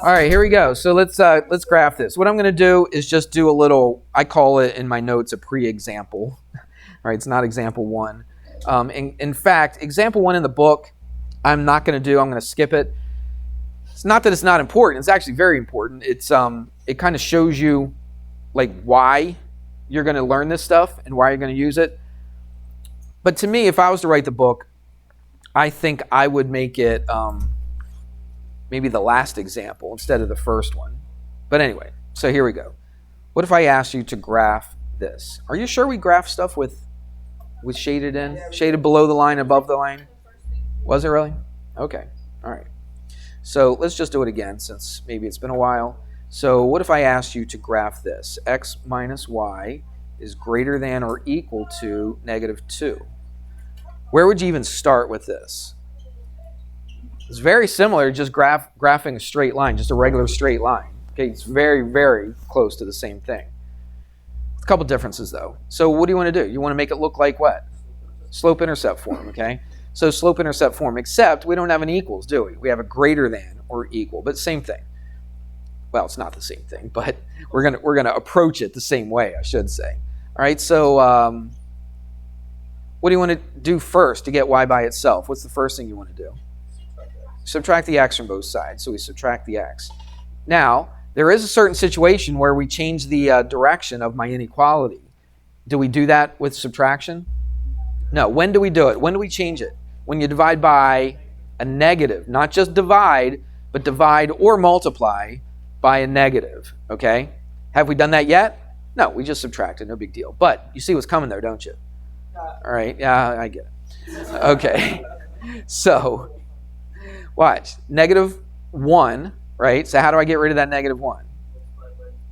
All right, here we go. So let's graph this. What I'm going to do is just do a little, I call it in my notes a pre-example. All right, it's not example one. In fact, example one in the book, I'm not going to do. I'm going to skip it. It's not that it's not important. It's actually very important. It's it kind of shows you like why you're going to learn this stuff and why you're going to use it. But to me, if I was to write the book, I think I would make it maybe the last example instead of the first one. But anyway, so here we go. What if I asked you to graph this? Are you sure we graph stuff with shaded in? Yeah, shaded below the line, above the line? Was it really? Okay. All right. So let's just do it again since maybe it's been a while. So what if I asked you to graph this? X minus y is greater than or equal to -2. Where would you even start with this? It's very similar, just graphing a straight line, just a regular straight line. Okay, it's very, very close to the same thing. A couple differences though. So what do you want to do? You want to make it look like what? Slope-intercept form, okay? So slope-intercept form, except we don't have an equals, do we? We have a greater than or equal, but same thing. Well, it's not the same thing, but we're gonna approach it the same way, I should say. All right, so what do you want to do first to get y by itself? What's the first thing you want to do? Subtract the x from both sides. So we subtract the x. Now, there is a certain situation where we change the direction of my inequality. Do we do that with subtraction? No. When do we do it? When do we change it? When you divide by a negative. Not just divide, but divide or multiply by a negative. Okay? Have we done that yet? No, we just subtracted. No big deal. But you see what's coming there, don't you? All right. Yeah, I get it. Okay. So watch, -1, right? So how do I get rid of that -1?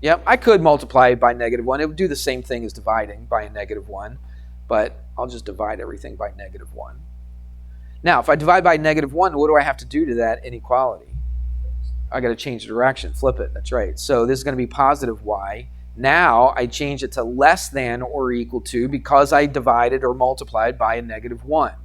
Yep, I could multiply by -1. It would do the same thing as dividing by a -1, but I'll just divide everything by -1. Now, if I divide by -1, what do I have to do to that inequality? I got to change the direction, flip it. That's right. So this is going to be positive y. Now I change it to less than or equal to because I divided or multiplied by a -1.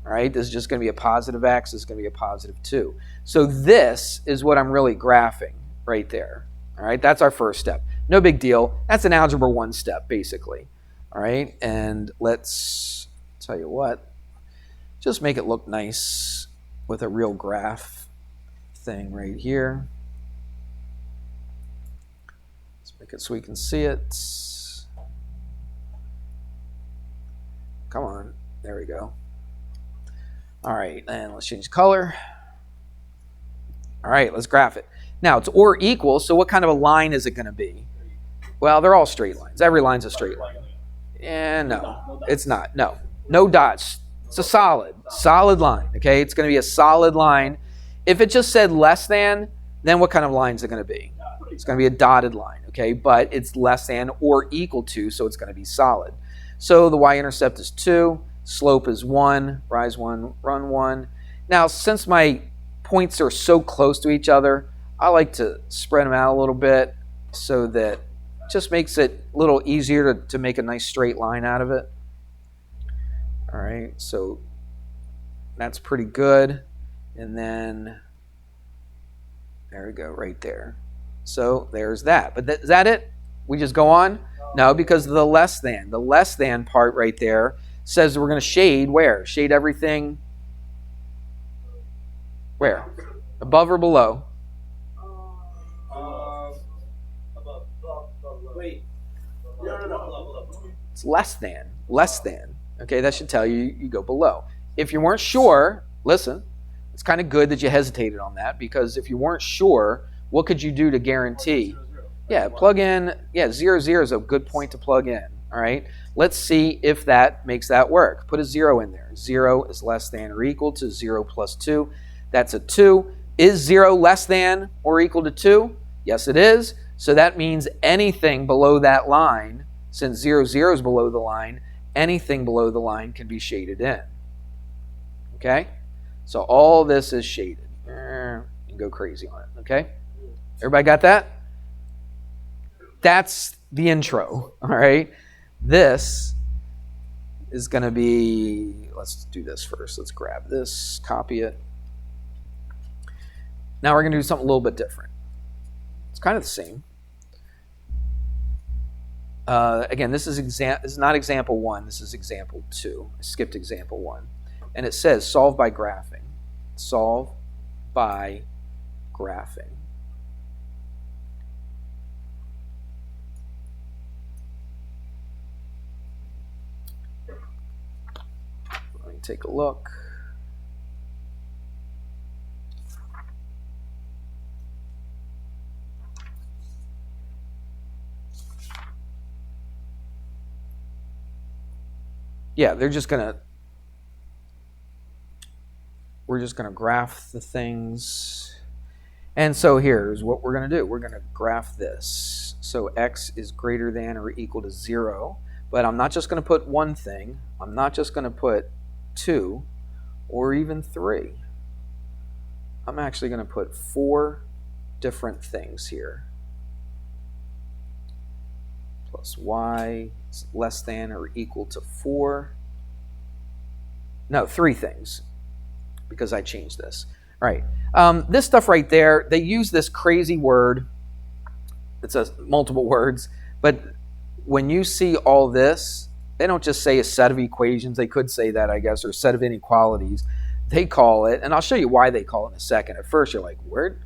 All right, this is just going to be a positive x. This is going to be a positive 2. So this is what I'm really graphing right there. All right, that's our first step. No big deal. That's an algebra 1 step, basically. All right, and let's tell you what. Just make it look nice with a real graph thing right here. Let's make it so we can see it. Come on. There we go. All right, and let's change color. All right, let's graph it. Now, it's or equal, so what kind of a line is it going to be? Well, they're all straight lines. Every line's a straight line. And no, it's not. No, no dots. It's a solid line, okay? It's going to be a solid line. If it just said less than, then what kind of line is it going to be? It's going to be a dotted line, okay? But it's less than or equal to, so it's going to be solid. So the y-intercept is 2. Slope is 1, rise 1, run 1. Now, since my points are so close to each other, I like to spread them out a little bit so that it just makes it a little easier to make a nice straight line out of it. All right, so that's pretty good. And then there we go, right there. So there's that. But is that it? We just go on? No, because the less than part right there says we're going to shade where? Shade everything where? Above or below? Above. Wait. No. It's less than. Okay, that should tell you you go below. If you weren't sure, listen, it's kind of good that you hesitated on that because if you weren't sure, what could you do to guarantee? Yeah, plug in. Yeah, 0, 0 is a good point to plug in. All right, let's see if that makes that work. Put a 0 in there. 0 is less than or equal to 0 plus 2. That's a 2. Is 0 less than or equal to 2? Yes, it is. So that means anything below that line, since 0, 0 is below the line, anything below the line can be shaded in. Okay? So all this is shaded. You can go crazy on it. Okay? Everybody got that? That's the intro. All right? This is going to be, let's do this first. Let's grab this, copy it. Now we're going to do something a little bit different. It's kind of the same. Again, this is not example 1. This is example 2. I skipped example 1. And it says solve by graphing. Solve by graphing. Let me take a look. Yeah, we're just gonna graph the things. And so here's what we're gonna do. We're gonna graph this. So x is greater than or equal to 0, but I'm not just gonna put one thing. I'm not just gonna put 2 or even 3. I'm actually gonna put 4 different things here. Plus y is less than or equal to 4. No, 3 things, because I changed this. All right, this stuff right there, they use this crazy word. It's multiple words, but when you see all this, they don't just say a set of equations. They could say that, I guess, or a set of inequalities. They call it, and I'll show you why they call it in a second. At first, you're like, where'd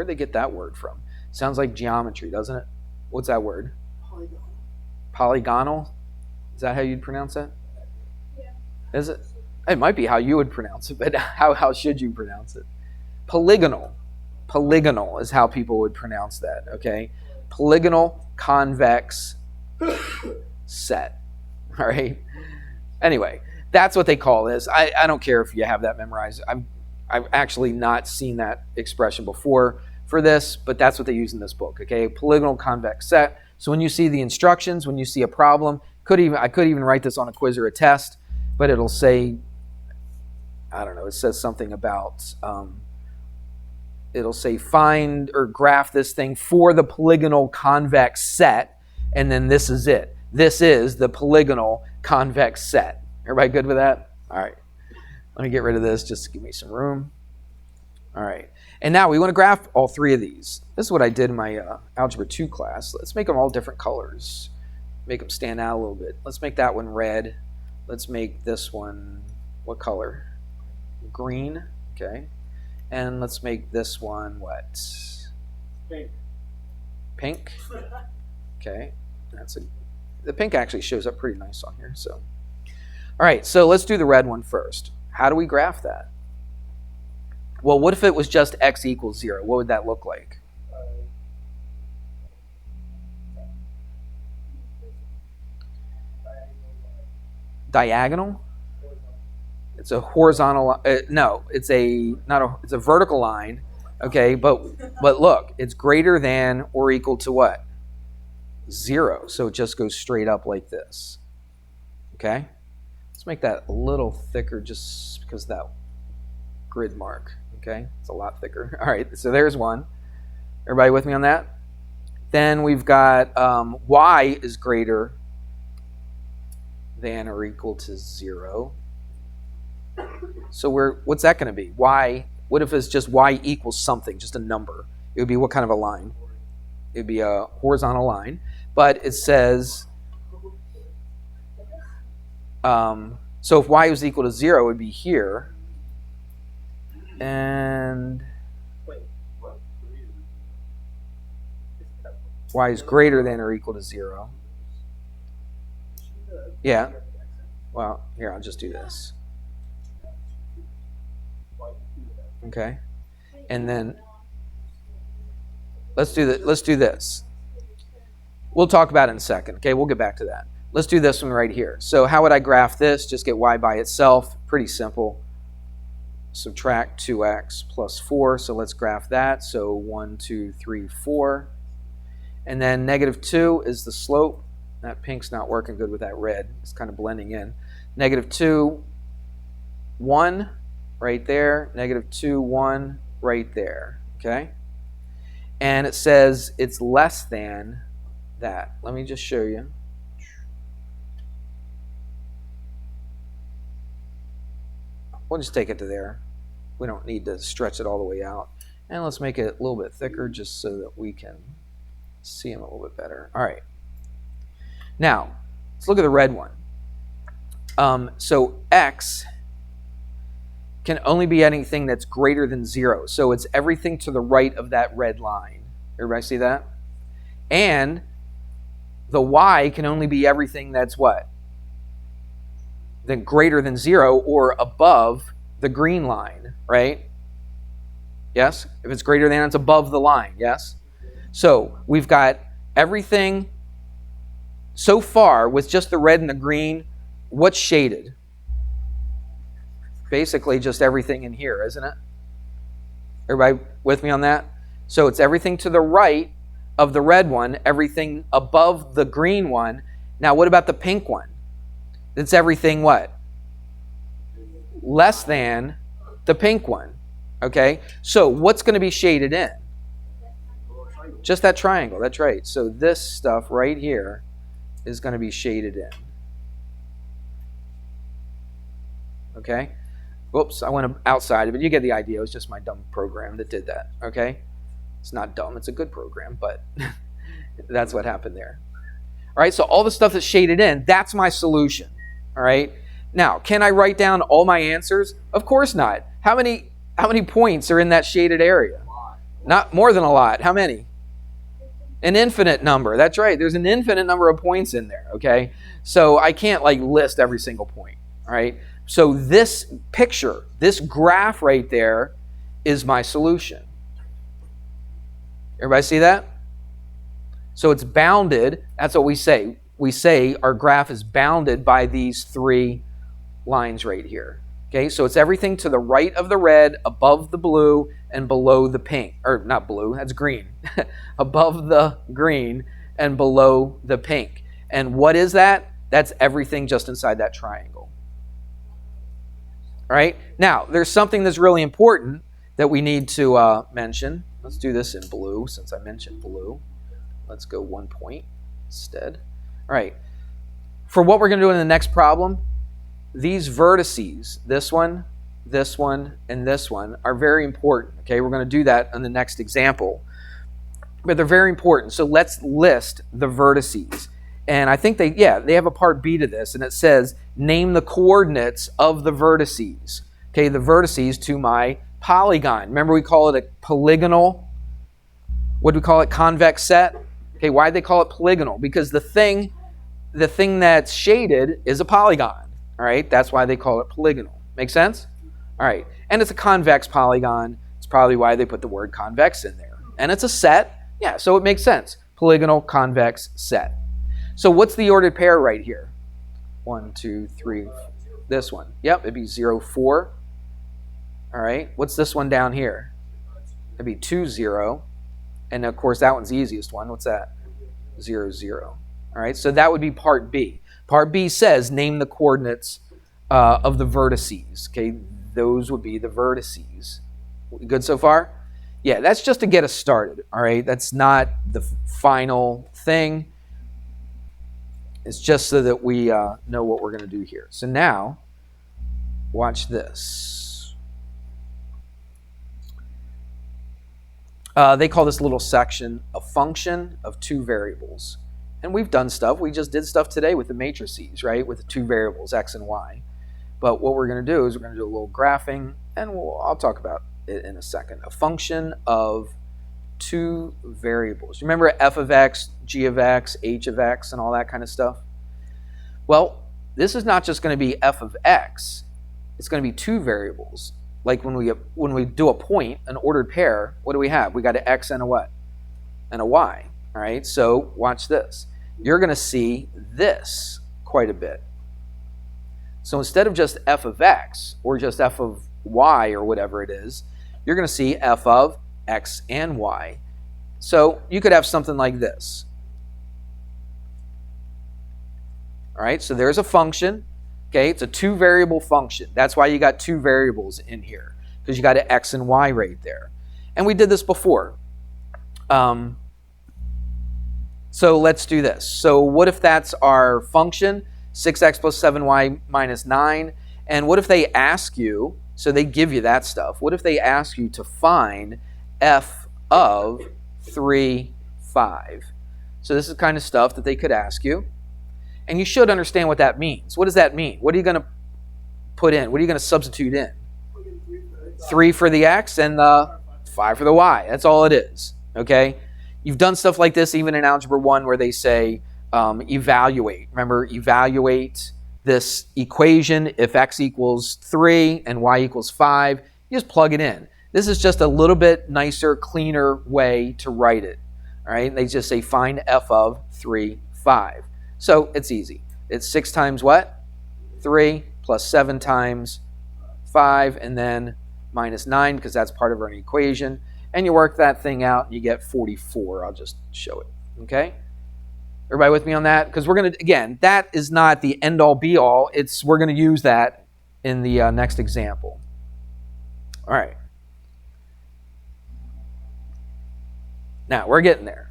they get that word from? Sounds like geometry, doesn't it? What's that word? Polygonal. Polygonal? Is that how you'd pronounce that? Yeah. Is it? It might be how you would pronounce it, but how should you pronounce it? Polygonal. Polygonal is how people would pronounce that, okay? Polygonal convex set, all right? Anyway, that's what they call this. I don't care if you have that memorized. I've actually not seen that expression before for this, but that's what they use in this book, okay? Polygonal convex set. So when you see the instructions, when you see a problem, I could even write this on a quiz or a test, but it'll say, I don't know, it says something about, it'll say find or graph this thing for the polygonal convex set, and then this is it. This is the polygonal convex set. Everybody good with that? All right. Let me get rid of this just to give me some room. All right. And now we want to graph all 3 of these. This is what I did in my Algebra 2 class. Let's make them all different colors. Make them stand out a little bit. Let's make that one red. Let's make this one, what color? Green. Okay. And let's make this one what? Pink. Pink? Okay. The pink actually shows up pretty nice on here. So, all right, so let's do the red one first. How do we graph that? Well, what if it was just x equals 0? What would that look like? Diagonal? It's a horizontal. No, it's a vertical line. Okay, but look, it's greater than or equal to what? 0. So it just goes straight up like this. Okay, let's make that a little thicker just because of that grid mark. Okay, it's a lot thicker. All right, so there's one. Everybody with me on that? Then we've got y is greater than or equal to 0. So what's that going to be? Y, what if it's just y equals something, just a number? It would be what kind of a line? It would be a horizontal line. But it says, so if y was equal to 0, it would be here. And y is greater than or equal to 0. Yeah. Well, here, I'll just do this. Okay. And then let's do this. We'll talk about it in a second. Okay, we'll get back to that. Let's do this one right here. So how would I graph this? Just get y by itself. Pretty simple. Subtract 2x plus 4. So let's graph that. So 1, 2, 3, 4. And then -2 is the slope. That pink's not working good with that red. It's kind of blending in. -2, 1 right there. -2, 1 right there. Okay? And it says it's less than that. Let me just show you. We'll just take it to there. We don't need to stretch it all the way out. And let's make it a little bit thicker just so that we can see them a little bit better. All right. Now, let's look at the red one. So x can only be anything that's greater than 0. So it's everything to the right of that red line. Everybody see that? And the y can only be everything that's what? Then greater than 0 or above the green line, right? Yes? If it's greater than, it's above the line, yes? So we've got everything so far with just the red and the green. What's shaded? Basically just everything in here, isn't it? Everybody with me on that? So it's everything to the right of the red one, everything above the green one. Now what about the pink one? It's everything what? Less than the pink one. Okay? So what's going to be shaded in? Just that triangle. That's right. So this stuff right here is going to be shaded in. Okay? Whoops, I went outside, but you get the idea. It was just my dumb program that did that. Okay? It's not dumb. It's a good program, but that's what happened there. All right, so all the stuff that's shaded in, that's my solution. All right? Now, can I write down all my answers? Of course not. How many points are in that shaded area? Not more than a lot. How many? An infinite number. That's right. There's an infinite number of points in there, okay? So I can't list every single point, all right? So this picture, this graph right there is my solution. Everybody see that? So it's bounded. That's what we say. We say our graph is bounded by these 3 lines right here. Okay, so it's everything to the right of the red, above the blue, and below the pink. Or not blue, that's green. Above the green and below the pink. And what is that? That's everything just inside that triangle. All right, now there's something that's really important that we need to mention. Let's do this in blue since I mentioned blue. Let's go 1 point instead. All right, for what we're going to do in the next problem, these vertices, this one, and this one, are very important. Okay, we're going to do that in the next example. But they're very important. So let's list the vertices. And I think they have a part B to this, and it says, name the coordinates of the vertices. Okay, the vertices to my polygon. Remember we call it a polygonal, what do we call it, convex set? Okay, why do they call it polygonal? Because the thing that's shaded is a polygon. All right, that's why they call it polygonal. Make sense? All right, and it's a convex polygon. It's probably why they put the word convex in there. And it's a set. Yeah, so it makes sense. Polygonal convex set. So what's the ordered pair right here? 1, 2, 3. This one. Yep, it'd be 0, 4. All right, what's this one down here? It'd be 2, 0. And of course, that one's the easiest one. What's that? 0, 0. All right, so that would be part B. Part B says name the coordinates of the vertices. Okay, those would be the vertices. Good so far? Yeah, that's just to get us started. All right, that's not the final thing. It's just so that we know what we're going to do here. So now, watch this. They call this little section a function of 2 variables. And we've done stuff. We just did stuff today with the matrices, right? With the 2 variables, x and y. But what we're going to do is we're going to do a little graphing, and I'll talk about it in a second. A function of 2 variables. Remember f of x, g of x, h of x, and all that kind of stuff? Well, this is not just going to be f of x. It's going to be 2 variables. Like when we do a point, an ordered pair, what do we have? We got an x and a what? And a y. All right, so watch this. You're going to see this quite a bit. So instead of just f of x or just f of y or whatever it is, you're going to see f of x and y. So you could have something like this. All right, so there's a function. Okay, it's a 2 variable function. That's why you got 2 variables in here, because you got an x and y right there. And we did this before. So let's do this. So what if that's our function, 6x plus 7y minus 9? And what if they ask you, so they give you that stuff, what if they ask you to find f of 3, 5. So this is the kind of stuff that they could ask you. And you should understand what that means. What does that mean? What are you going to put in? What are you going to substitute in? 3 for the x and the 5 for the y. That's all it is. Okay? You've done stuff like this even in Algebra 1 where they say evaluate. Remember, evaluate this equation if x equals 3 and y equals 5. You just plug it in. This is just a little bit nicer, cleaner way to write it. All right? They just say find f of 3, 5. So it's easy. It's 6 times what? 3 plus 7 times 5 and then minus 9 because that's part of our equation. And you work that thing out and you get 44. I'll just show it. Okay? Everybody with me on that? Because we're going to, again, that is not the end-all be-all. We're going to use that in the next example. All right. Now, we're getting there.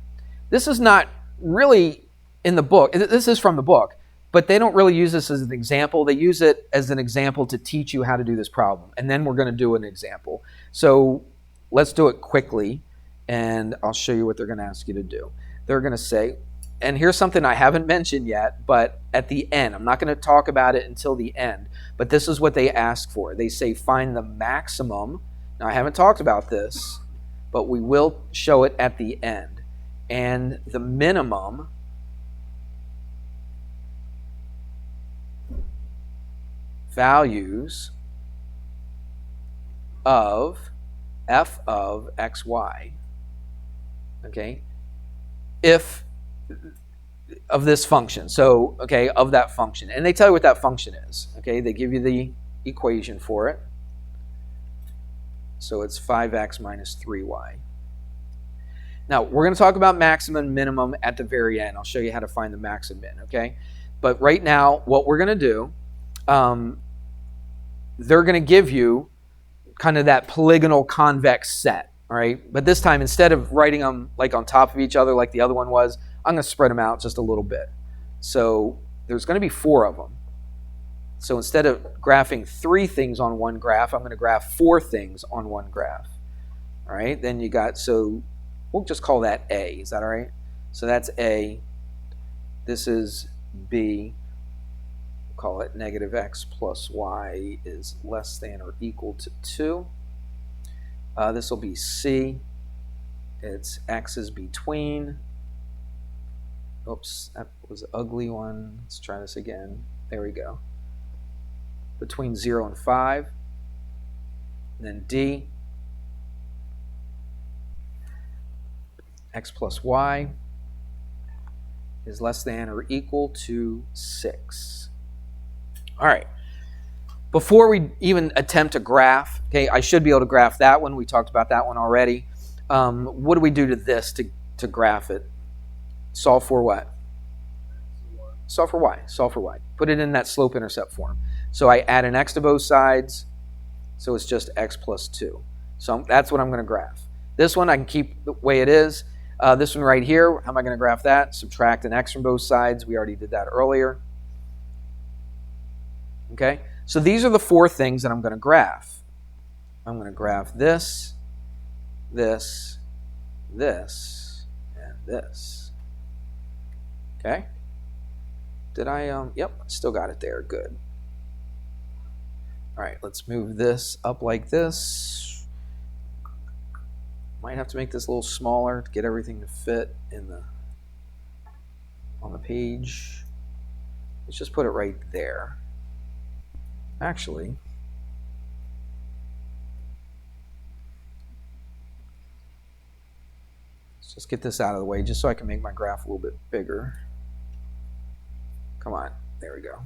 This is not really in the book. This is from the book, but they don't really use this as an example. They use it as an example to teach you how to do this problem. And then we're going to do an example. So let's do it quickly, and I'll show you what they're going to ask you to do. They're going to say, and here's something I haven't mentioned yet, but at the end, I'm not going to talk about it until the end, but this is what they ask for. They say find the maximum. Now, I haven't talked about this, but we will show it at the end. And the minimum values of f of xy, okay, if of this function. So, okay, of that function. And they tell you what that function is. Okay, they give you the equation for it. So it's 5x minus 3y. Now, we're going to talk about maximum and minimum at the very end. I'll show you how to find the max and min, okay? But right now, what we're going to do, they're going to give you kind of that polygonal convex set, all right? But this time, instead of writing them like on top of each other like the other one was, I'm going to spread them out just a little bit. So there's going to be 4 of them. So instead of graphing 3 things on one graph, I'm going to graph 4 things on one graph. All right, then you got, so we'll just call that A. Is that all right? So that's A. This is B. We'll call it negative x plus y is less than or equal to 2. This will be C. It's x is between. Oops, that was an ugly one. Let's try this again. There we go. Between 0 and 5. And then D. X plus y is less than or equal to 6. All right. Before we even attempt to graph, okay, I should be able to graph that one. We talked about that one already. What do we do to this to graph it? Solve for what? Solve for y. Solve for y. Put it in that slope-intercept form. So I add an x to both sides, so it's just x plus 2. So that's what I'm going to graph. This one I can keep the way it is. This one right here, how am I going to graph that? Subtract an x from both sides. We already did that earlier. Okay, so these are the 4 things that I'm going to graph. I'm going to graph this, this, this, and this. Okay. Did I, yep, still got it there. Good. All right, let's move this up like this. Might have to make this a little smaller to get everything to fit in on the page. Let's just put it right there. Actually, let's just get this out of the way just so I can make my graph a little bit bigger. Come on, there we go.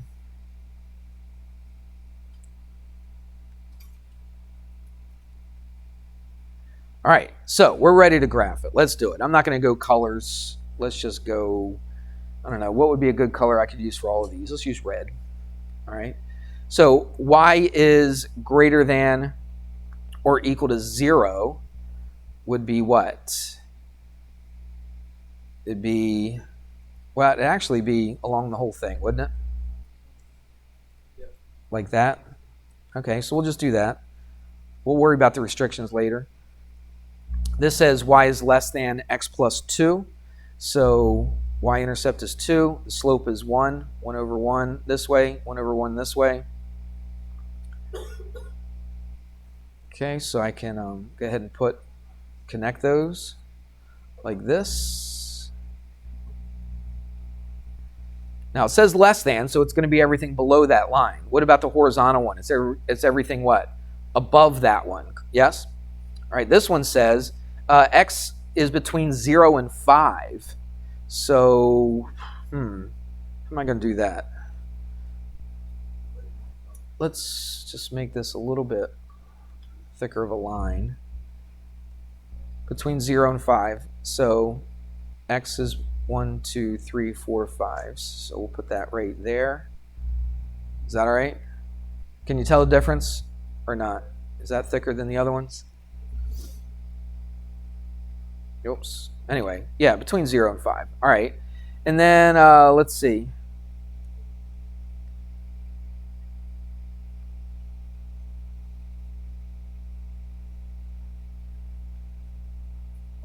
All right, so we're ready to graph it. Let's do it. I'm not going to go colors. Let's just go, I don't know, what would be a good color I could use for all of these? Let's use red. All right, so y is greater than or equal to 0 would be what? It'd be, well, it'd actually be along the whole thing, wouldn't it? Yep. Like that? Okay, so we'll just do that. We'll worry about the restrictions later. This says y is less than x plus 2. So y-intercept is 2. The slope is 1. 1 over 1 this way. 1 over 1 this way. Okay, so I can go ahead and connect those like this. Now it says less than, so it's going to be everything below that line. What about the horizontal one? It's everything what? Above that one. Yes? All right, this one says x is between 0 and 5. So, how am I going to do that? Let's just make this a little bit thicker of a line. Between 0 and 5. So, x is 1, 2, 3, 4, 5. So we'll put that right there. Is that all right? Can you tell the difference or not? Is that thicker than the other ones? Oops. Anyway, yeah, between 0 and 5. All right. And then let's see.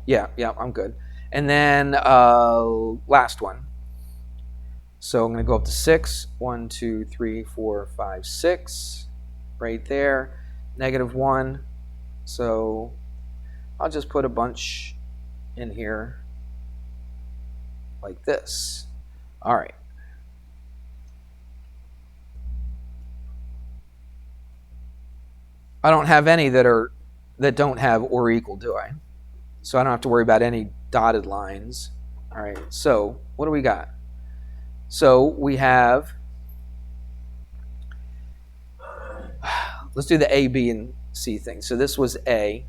Yeah, I'm good. And then last one. So I'm going to go up to 6. 1, 2, 3, 4, 5, 6. Right there. -1. So I'll just put a bunch in here like this. All right. I don't have any that don't have or equal, do I? So I don't have to worry about any dotted lines. All right, so what do we got? So we have, let's do the A, B, and C thing. So this was A.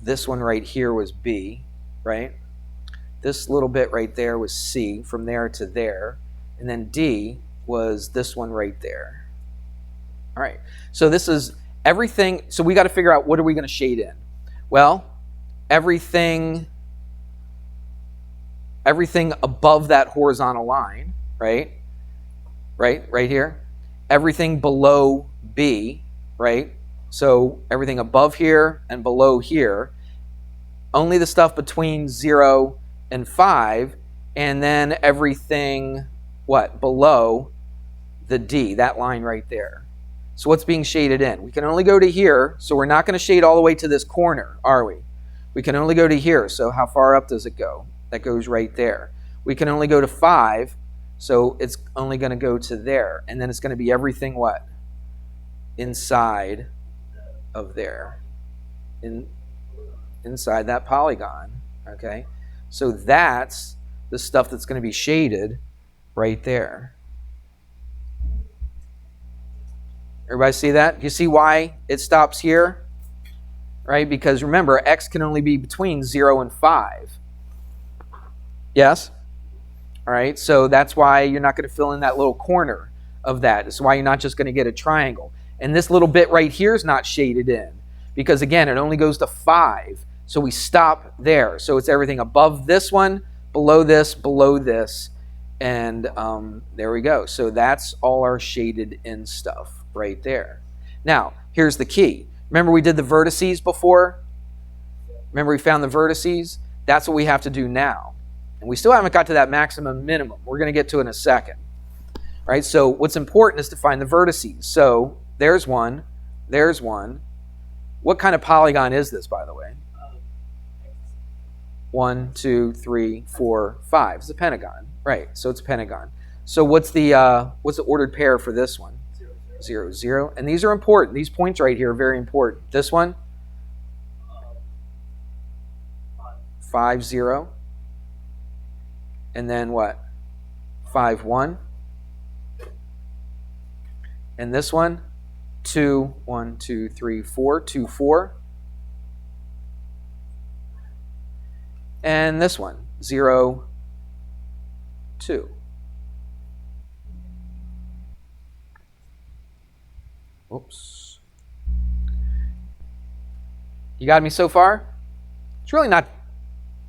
This one right here was B, right? This little bit right there was C, from there to there. And then D was this one right there. All right, so this is everything. So we got to figure out what are we going to shade in? Well, everything above that horizontal line, right? Right here. Everything below B, right? So everything above here and below here. Only the stuff between 0 and 5, and then everything, what? Below the D, that line right there. So what's being shaded in? We can only go to here, so we're not going to shade all the way to this corner, are we? We can only go to here, so how far up does it go? That goes right there. We can only go to 5, so it's only going to go to there. And then it's going to be everything what? Inside of there. Inside that polygon, okay? So that's the stuff that's going to be shaded right there. Everybody see that? You see why it stops here? Right? Because remember, x can only be between 0 and 5. Yes? All right, so that's why you're not going to fill in that little corner of that. That's why you're not just going to get a triangle. And this little bit right here is not shaded in because, again, it only goes to 5. So we stop there. So it's everything above this one, below this, and there we go. So that's all our shaded in stuff right there. Now, here's the key. Remember we did the vertices before? Remember we found the vertices? That's what we have to do now. And we still haven't got to that maximum minimum. We're going to get to it in a second. Right? So what's important is to find the vertices. So there's one. There's one. What kind of polygon is this, by the way? 1, 2, 3, 4, 5. It's a pentagon. Right. So it's a pentagon. So what's the ordered pair for this one? 0, 0. And these are important. These points right here are very important. This one? 5, 0. And then what? 5, 1. And this one? 2, 1, 2, 3, 4. 2, 4. And this one? 0, 2. Oops. You got me so far? It's really not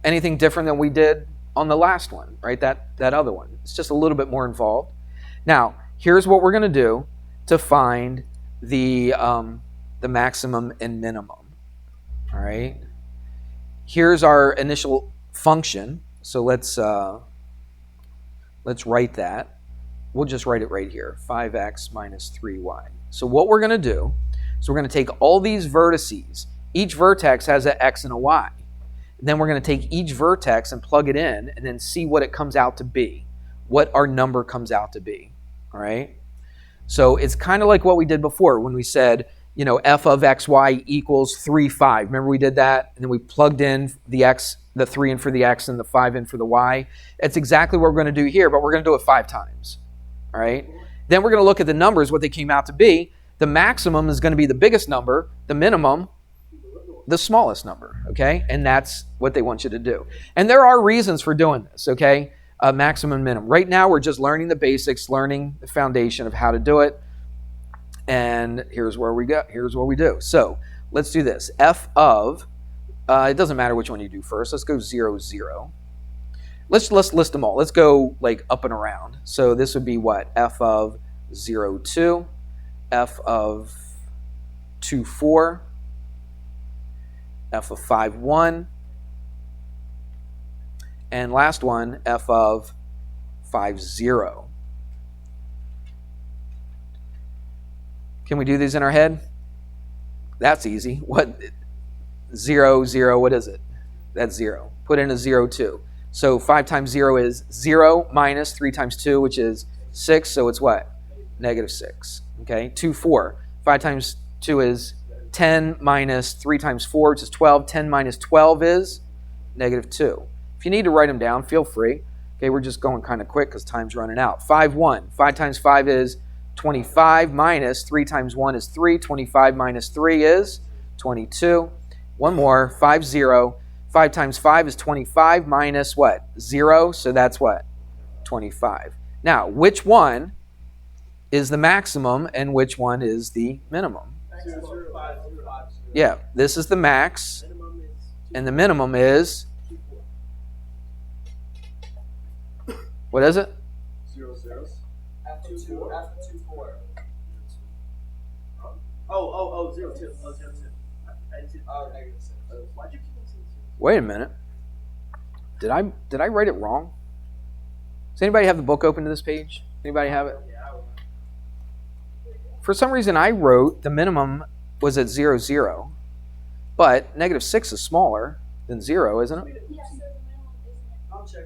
anything different than we did on the last one, right? That other one. It's just a little bit more involved. Now, here's what we're going to do to find the maximum and minimum. All right? here's our initial function. So let's write that. We'll just write it right here, 5x minus 3y. So what we're going to do is we're going to take all these vertices. Each vertex has an x and a y. And then we're going to take each vertex and plug it in and then see what it comes out to be, what our number comes out to be, all right? So it's kind of like what we did before when we said, f of xy equals 3, 5. Remember we did that? And then we plugged in the x, the 3 in for the x and the 5 in for the y. It's exactly what we're going to do here, but we're going to do it 5 times, all right? Then we're going to look at the numbers, what they came out to be. The maximum is going to be the biggest number, the minimum, the smallest number, okay? And that's what they want you to do. And there are reasons for doing this, okay? Maximum, minimum. Right now, we're just learning the basics, learning the foundation of how to do it. And here's where we go. Here's what we do. So let's do this. F of, it doesn't matter which one you do first. Let's go 0, 0. Let's list them all. Let's go like up and around. So this would be what? F of 0, 2, F of 2, 4, F of 5, 1, and last one, F of 5, 0. Can we do these in our head? That's easy. What? 0, 0, what is it? That's 0. Put in a 0, 2. So 5 times 0 is 0 minus 3 times 2, which is 6. So it's what? Negative 6. Okay, 2, 4. 5 times 2 is 10 minus 3 times 4, which is 12. 10 minus 12 is negative 2. If you need to write them down, feel free. Okay, we're just going kind of quick because time's running out. 5, 1. 5 times 5 is 25 minus 3 times 1 is 3. 25 minus 3 is 22. One more, 5, 0. 5 times 5 is 25 minus what? 0, so that's what? 25. Now, which one is the maximum and which one is the minimum? Yeah, this is the max, and the minimum is, what is it? 0, 0. After 2, 4. Oh, 0, 2. Oh, 0, 2. Oh, negative 6. Why'd you keep on saying 0? Wait a minute. Did I write it wrong? Does anybody have the book open to this page? Anybody have it? Yeah, I will. For some reason, I wrote the minimum was at 0, 0, but negative 6 is smaller than 0, isn't it? I'll check.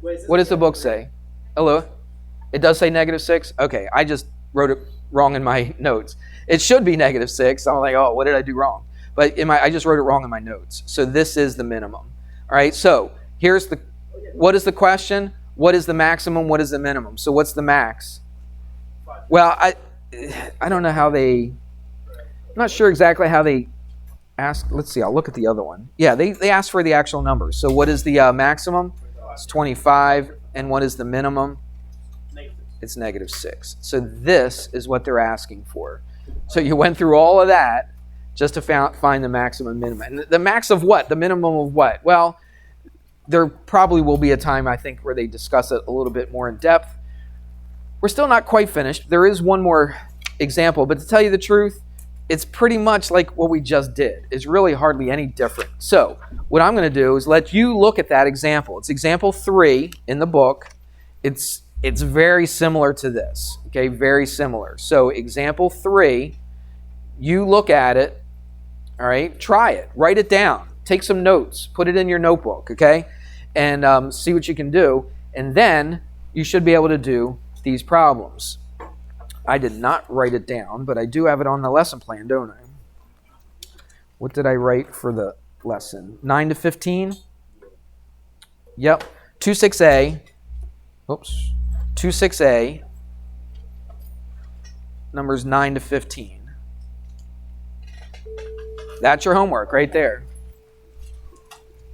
What does the book say? Hello? It does say negative 6? Okay, I just wrote it wrong in my notes. It should be negative 6. I'm like, oh, what did I do wrong? But I just wrote it wrong in my notes. So this is the minimum. All right, so here's what is the question? What is the maximum? What is the minimum? So what's the max? Well, I don't know how I'm not sure exactly how they ask. Let's see, I'll look at the other one. Yeah, they asked for the actual number. So what is the maximum? It's 25. And what is the minimum? It's negative 6. So this is what they're asking for. So you went through all of that just to find the maximum minimum. And the max of what? The minimum of what? Well, there probably will be a time, I think, where they discuss it a little bit more in depth. We're still not quite finished. There is one more example, but to tell you the truth, it's pretty much like what we just did. It's really hardly any different. So what I'm going to do is let you look at that example. It's example 3 in the book. It's very similar to this, okay? Very similar. So example 3, you look at it, all right? Try it. Write it down. Take some notes. Put it in your notebook, okay? And see what you can do. And then you should be able to do these problems. I did not write it down, but I do have it on the lesson plan, don't I? What did I write for the lesson? 9 to 15? Yep. 26A. Oops. 26A. Numbers 9 to 15. That's your homework right there.